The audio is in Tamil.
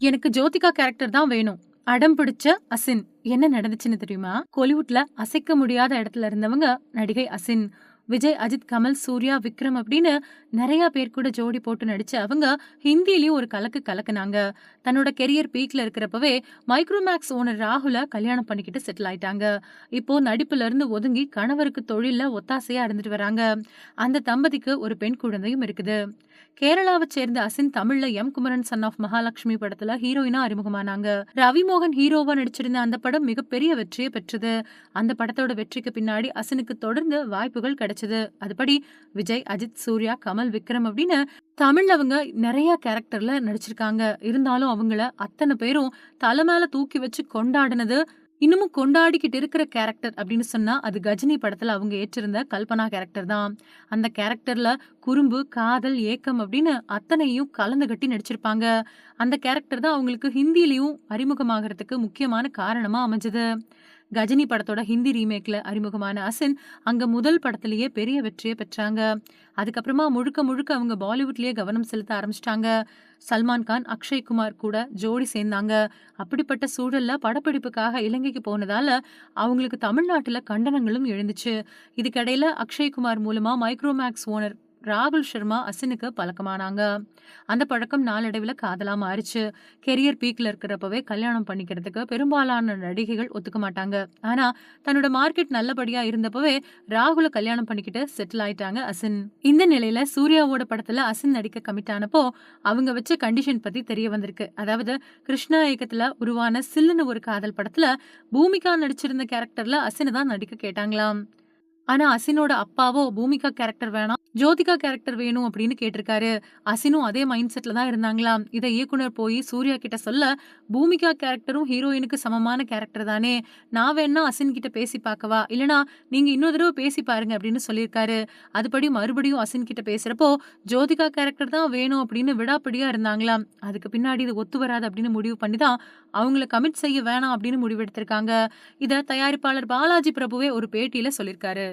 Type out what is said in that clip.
எனக்கு ஜோதிகா கேரக்டர் தான் வேணும். அடம் பிடிச்ச அசின். என்ன நடந்துச்சுன்னு தெரியுமா? கோலிவுட்ல அசைக்க முடியாத இடத்துல இருந்தவங்க நடிகை அசின். விஜய், அஜித், கமல், சூர்யா, விக்ரம் அப்படின்னு நெறைய பேர் கூட ஜோடி போட்டு நடிச்ச அவங்க ஹிந்திலயும் ஒரு கலக்கு கலக்குனாங்க. தன்னோட கெரியர் பீக்ல இருக்கிறப்பவே மைக்ரோமேக்ஸ் ஓனர் ராகுல கல்யாணம் பண்ணிக்கிட்டு செட்டில் ஆயிட்டாங்க. இப்போ நடிப்புல இருந்து ஒதுங்கி கணவருக்கு தொழில்ல ஒத்தாசையா இருந்துட்டு வராங்க. அந்த தம்பதிக்கு ஒரு பெண் குழந்தையும் இருக்குது. கேரளாவைச் சேர்ந்த அசின் தமிழ்ல M Kumaran son of Mahalakshmi படத்துல ஹீரோயினா அறிமுகமானாங்க. ரவி மோகன் ஹீரோவா நடிச்சிருந்த அந்த படம் மிகப்பெரிய வெற்றியை பெற்றது. அந்த படத்தோட வெற்றிக்கு பின்னாடி அசினுக்கு தொடர்ந்து வாய்ப்புகள் கிடைச்சது. அதுபடி விஜய், அஜித், சூர்யா, கமல், விக்ரம் அப்படின்னு தமிழ்ல அவங்க நிறைய கேரக்டர்ல நடிச்சிருக்காங்க. இருந்தாலும் அவங்கள அத்தனை பேரும் தலை மேல தூக்கி வச்சு கொண்டாடினது, இன்னமும் கொண்டாடிக்கிட்டு இருக்கிற கேரக்டர் அப்படின்னு சொன்னா அது கஜினி படத்துல அவங்க ஏற்றிருந்த கல்பனா கேரக்டர் தான். அந்த கேரக்டர்ல குறும்பு, காதல், ஏக்கம் அப்படின்னு அத்தனையும் கலந்து கட்டி நடிச்சிருப்பாங்க. அந்த கேரக்டர் தான் அவங்களுக்கு ஹிந்திலயும் அறிமுகமாகறதுக்கு முக்கியமான காரணமா அமைஞ்சது. கஜினி படத்தோட ஹிந்தி ரீமேக்ல அறிமுகமான அசின் அங்க முதல் படத்திலேயே பெரிய வெற்றியை பெற்றாங்க. அதுக்கப்புறமா முழுக்க முழுக்க அவங்க பாலிவுட்லயே கவனம் செலுத்த ஆரம்பிச்சிட்டாங்க. சல்மான் கான், அக்ஷய் குமார் கூட ஜோடி சேர்ந்தாங்க. அப்படிப்பட்ட சூழல்ல படப்பிடிப்புக்காக இலங்கைக்கு போனதால அவங்களுக்கு தமிழ்நாட்டுல கண்டனங்களும் எழுந்துச்சு. இதுக்கிடையில அக்ஷய் குமார் மூலமா மைக்ரோமேக்ஸ் ஓனர் ராகுல் சர்மா அசினுக்கு பழக்கமானாங்க. அந்த பழக்கம் நாளடைவுல காதலா மாறிச்சு. கெரியர் பீக்ல இருக்கிறப்பவே கல்யாணம் பண்ணிக்கிறதுக்கு பெரும்பாலான நடிகைகள் ஒத்துக்க மாட்டாங்க. ஆனா தன்னோட மார்க்கெட் நல்லபடியா இருந்தப்பவே ராகுல கல்யாணம் பண்ணிக்கிட்டு செட்டில் ஆயிட்டாங்க அசின். இந்த நிலையில சூர்யாவோட படத்துல அசின் நடிக்க கமிட் ஆனப்போ அவங்க வச்ச கண்டிஷன் பத்தி தெரிய வந்திருக்கு. அதாவது கிருஷ்ணா இயக்கத்துல உருவான சில்லுன்னு ஒரு காதல் படத்துல பூமிகா நடிச்சிருந்த கேரக்டர்ல அசினை தான் நடிக்க கேட்டாங்களாம். ஆனா அசினோட அப்பாவோ பூமிகா கேரக்டர் வேணாம், ஜோதிகா கேரக்டர் வேணும் அப்படின்னு கேட்டிருக்காரு. அசினும் அதே மைண்ட் செட்ல தான் இருந்தாங்களாம். இதை இயக்குனர் போய் சூர்யா கிட்ட சொல்ல, பூமிகா கேரக்டரும் ஹீரோயினுக்கு சமமான கேரக்டர் தானே, நான் வேணா அசின் கிட்ட பேசி பார்க்கவா, இல்லனா நீங்க இன்னொரு தடவை பேசி பாருங்க அப்படின்னு சொல்லியிருக்காரு. அதுபடி மறுபடியும் அசின் கிட்ட பேசுறப்போ ஜோதிகா கேரக்டர் தான் வேணும் அப்படின்னு விடாப்பிடியா இருந்தாங்களாம். அதுக்கு பின்னாடி இது ஒத்து வராது அப்படின்னு முடிவு பண்ணி தான் அவங்கள கமிட் செய்ய வேணாம் அப்படின்னு முடிவெடுத்திருக்காங்க. இத தயாரிப்பாளர் பாலாஜி பிரபுவே ஒரு பேட்டியில சொல்லியிருக்காரு.